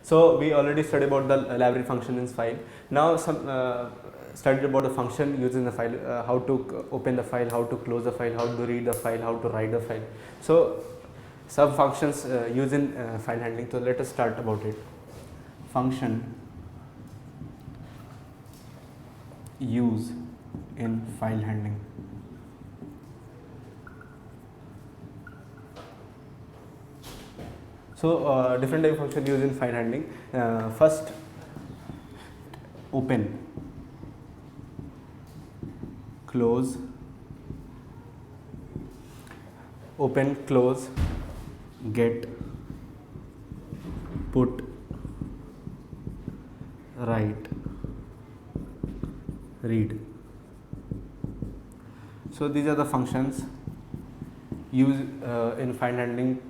So we already studied about the library function in file. Now some studied about the function used in the file, how to open the file, how to close the file, how to read the file, how to write the file. So some functions used in file handling. So let us start about it. Function use in file handling. So different type of function used in file handling. First, open, close, open, close, get, put, write, read. So these are the functions used in file handling.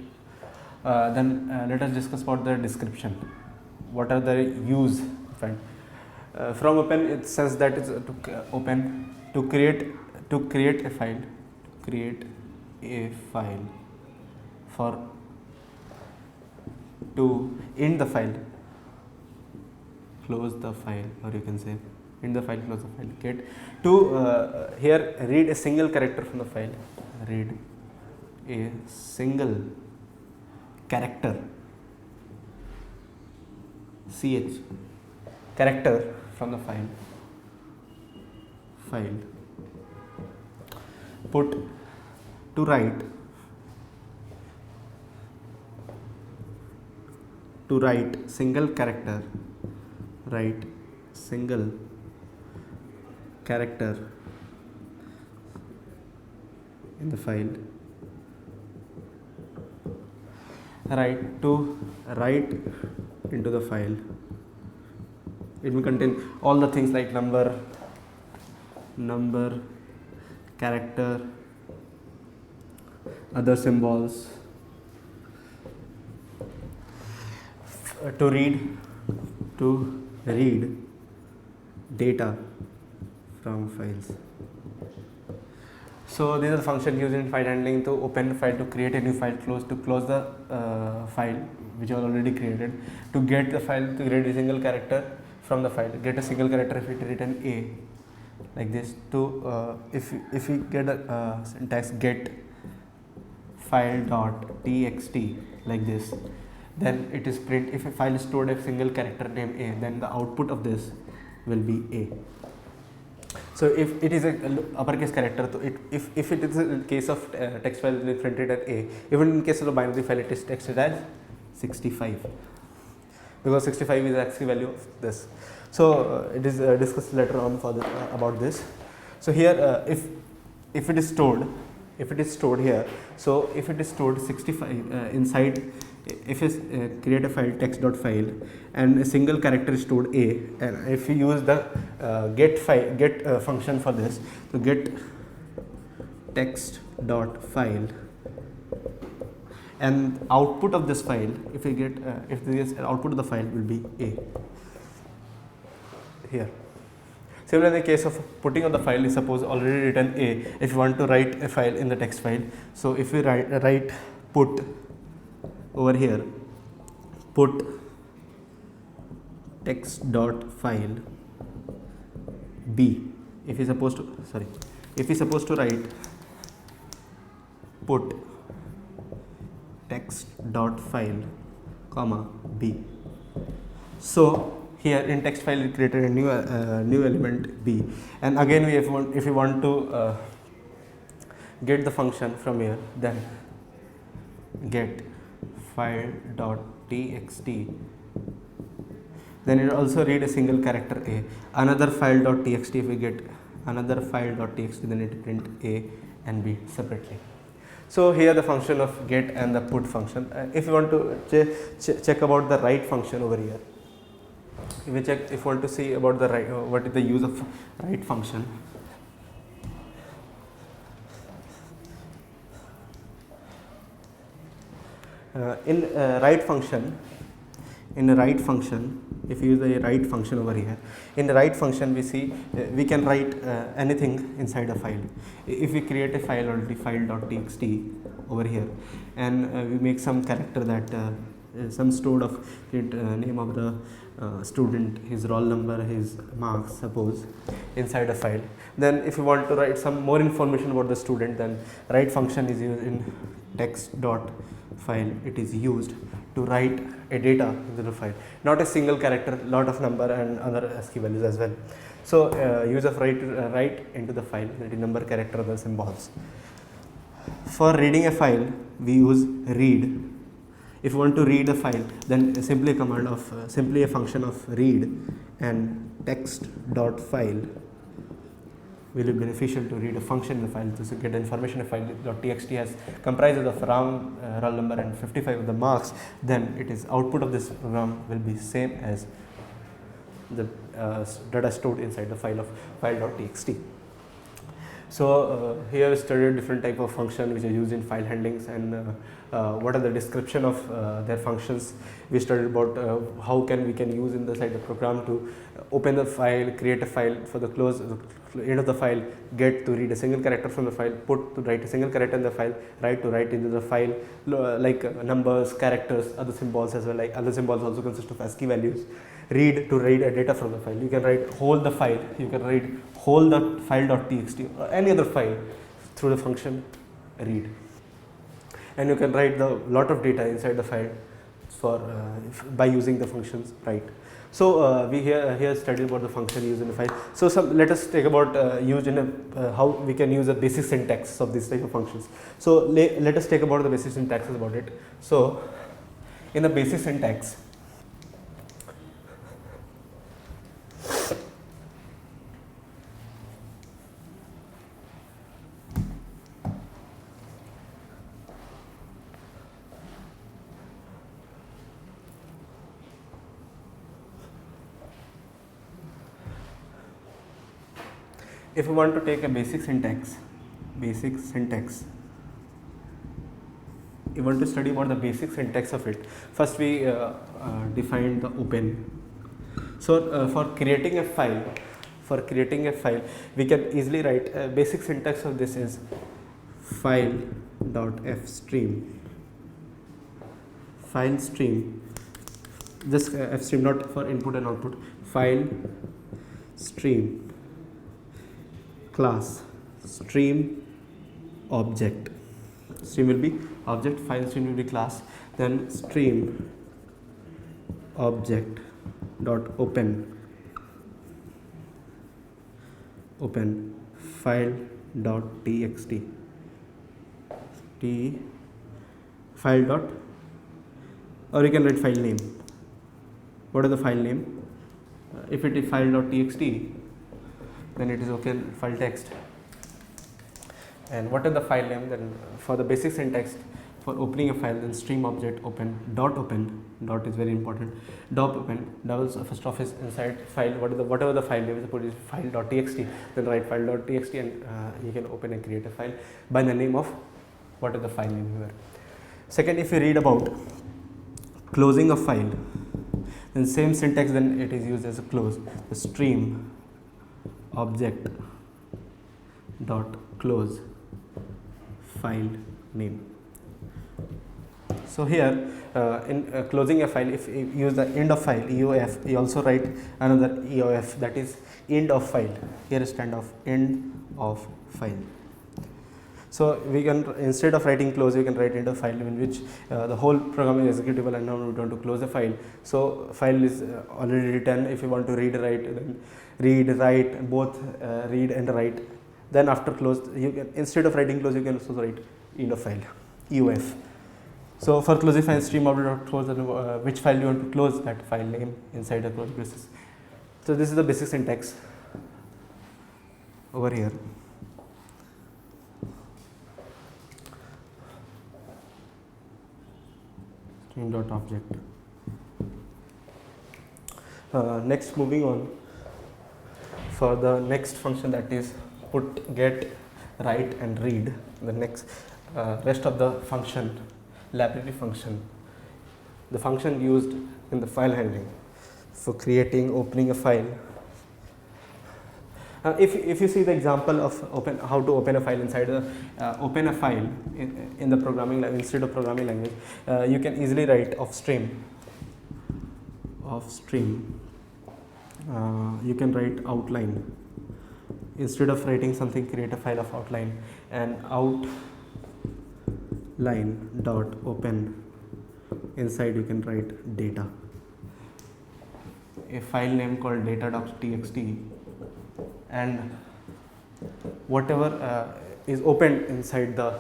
Then let us discuss about the description. What are the use? From open, it says that it's to open to create a file, for to end the file, close the file, or you can say end the file, close the file. Get to here read a single character from the file. Read a single character, ch, character from the file. Put, to write, single character, write single character in the file. Write, to write into the file. It will contain all the things like number, character, other symbols. To read data from files. So these are the functions used in file handling: to open the file, to create a new file, to close the file which was already created, to get the file, to create a single character from the file, get a single character if it is written A, like this. To if we get a syntax get file dot txt like this, then it is print. If a file stored a single character name A, then the output of this will be A. So if it is a uppercase character, so if it is a case of text file, it is printed as A. Even in case of the binary file, it is texted as 65, because 65 is the actual value of this. So it is discussed later on for about this. So here if it is stored here, so if it is stored 65 inside, if you create a file text.file and a single character is stored A, and if you use the get function for this, so get text.file, and output of this file, if we get if this output of the file will be A here. Similarly, in the case of putting on the file is suppose already written A. If you want to write a file in the text file, so if we write put over here, put text.file B. If you supposed to write put text.file comma B. So here in text file we created a new element B, and again if you want to get the function from here, then get file.txt, then it also read a single character A, another file.txt. If we get another file.txt, then it print A and B separately. So here the function of get and the put function. If you want to check about the write function over here, if you want to see about the write, what is the use of write function. In the write function, if you use the write function over here, in the write function we see we can write anything inside a file. If we create a file already, file.txt over here, and we make some character that some stored of name of the student, his roll number, his marks, suppose, inside a file. Then if you want to write some more information about the student, then write function is used in text dot file. It is used to write a data into the file, not a single character, lot of number and other ASCII values as well. So use of write into the file, that is number, character, other symbols. For reading a file, we use read. If you want to read a file, then simply a command of simply a function of read and text dot file will be beneficial to read a function in the file to get information. A file .txt has comprises of round roll number and 55 of the marks, then it is output of this program will be same as the data stored inside the file of file.txt. So here we studied different type of function which are used in file handlings, and what are the description of their functions. We studied about how we can use inside the program to open the file, create a file, for the close end of the file, get to read a single character from the file, put to write a single character in the file, write to write into the file, like numbers, characters, other symbols as well. Like other symbols also consist of ASCII values. Read to read a data from the file. You can write whole the file. You can read whole the file.txt or any other file through the function read. And you can write the lot of data inside the file for by using the functions write. So we here studied about the function used in the file. So let us take about used in a how we can use the basic syntax of this type of functions. So let us take about the basic syntaxes about it. So in the basic syntax, if we want to take a basic syntax, you want to study about the basic syntax of it. First we define the open. So for creating a file, we can easily write a basic syntax of this is file.fstream. File stream, this fstream not for input and output, file stream class stream object. Stream will be object, file stream will be class, then stream object dot open file dot txt file dot, or you can write file name. What is the file name? If it is file.txt, then it is okay, file text. And what is the file name? Then for the basic syntax for opening a file, then stream object open dot is very important, dot open doubles first of is inside file, whatever the file name is, suppose file.txt, then write file.txt and you can open and create a file by the name of what is the file name here. Second, if you read about closing a file, then same syntax, then it is used as a close, the stream object dot close file name. So here in closing a file, if you use the end of file EOF, you also write another EOF, that is end of file. Here is stand of end of file. So we can, instead of writing close, we can write end of file, in which the whole program is executable, and now we want to close the file. So file is already written. If you want to read, write, then read, write, both read and write. Then after close, you can, instead of writing close, you can also write end of file, EOF. So for closing file, stream object close, which file you want to close, that file name inside the close braces. So this is the basic syntax over here. Stream dot object. Next, moving on for the next function, that is put, get, write and read. The next rest of the function, library function, the function used in the file handling for creating, opening a file. If you see the example of how to open a file inside the open a file in the programming language, instead of programming language, you can easily write of stream. You can write outline. Instead of writing something, create a file of outline, and outline dot open. Inside you can write data, a file name called data.txt, and whatever is opened inside the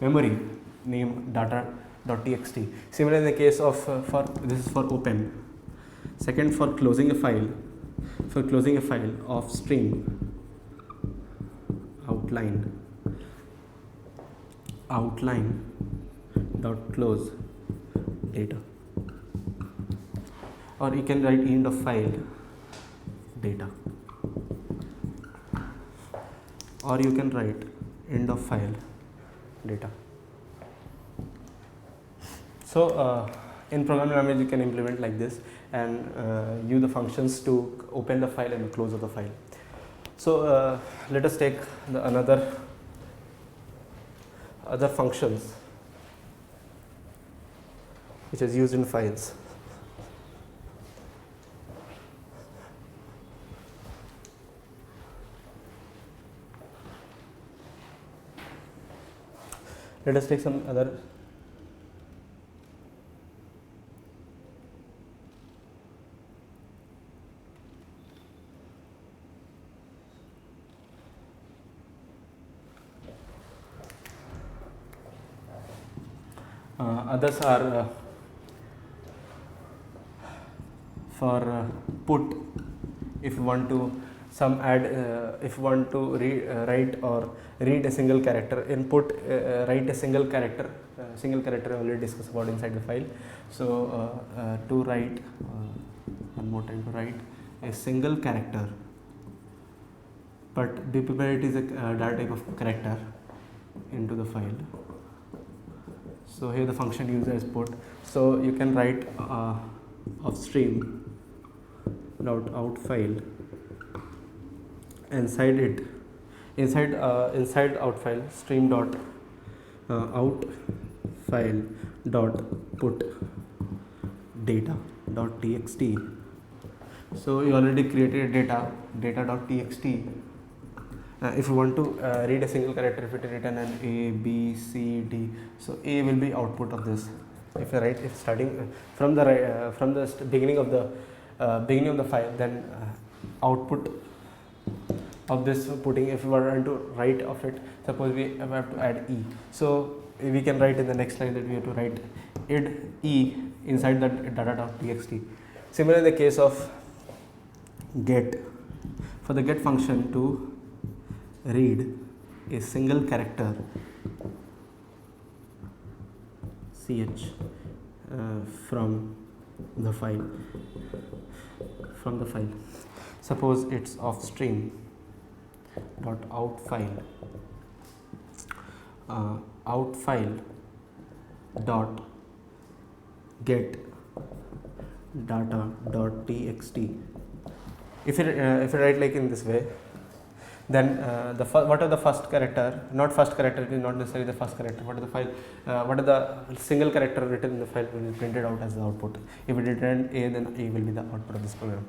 memory name data.txt. Similarly, in the case of for this is for open. Second, for closing a file, of stream, outline dot close data, or you can write end of file data, or you can write end of file data. So in programming language you can implement like this and use the functions to open the file and close of the file. So let us take the other functions which is used in files. Let us take some other others are for put. If you want to if you want to write or read a single character, input write a single character already discussed about inside the file. So to write one more time, to write a single character, but be prepared, it is a data type of character into the file. So here the function user is put. So you can write of stream dot out file. Inside out file, stream dot out file dot put data dot txt. So you already created data dot txt. If you want to read a single character, if it is written as A, B, C, D, so A will be output of this. If you write, if starting from the beginning of the file, then output of this putting, if we want to write of it, suppose we have to add E. So we can write in the next line that we have to write id E inside the data.txt. Similarly, in the case of get, for the get function to read a single character ch from the file. Suppose it's of stream dot out file dot get data dot txt. If you write like in this way, then what are the first character, not first character, it is not necessarily the first character, what are the single character written in the file will be printed out as the output. If it is written A, then A will be the output of this program.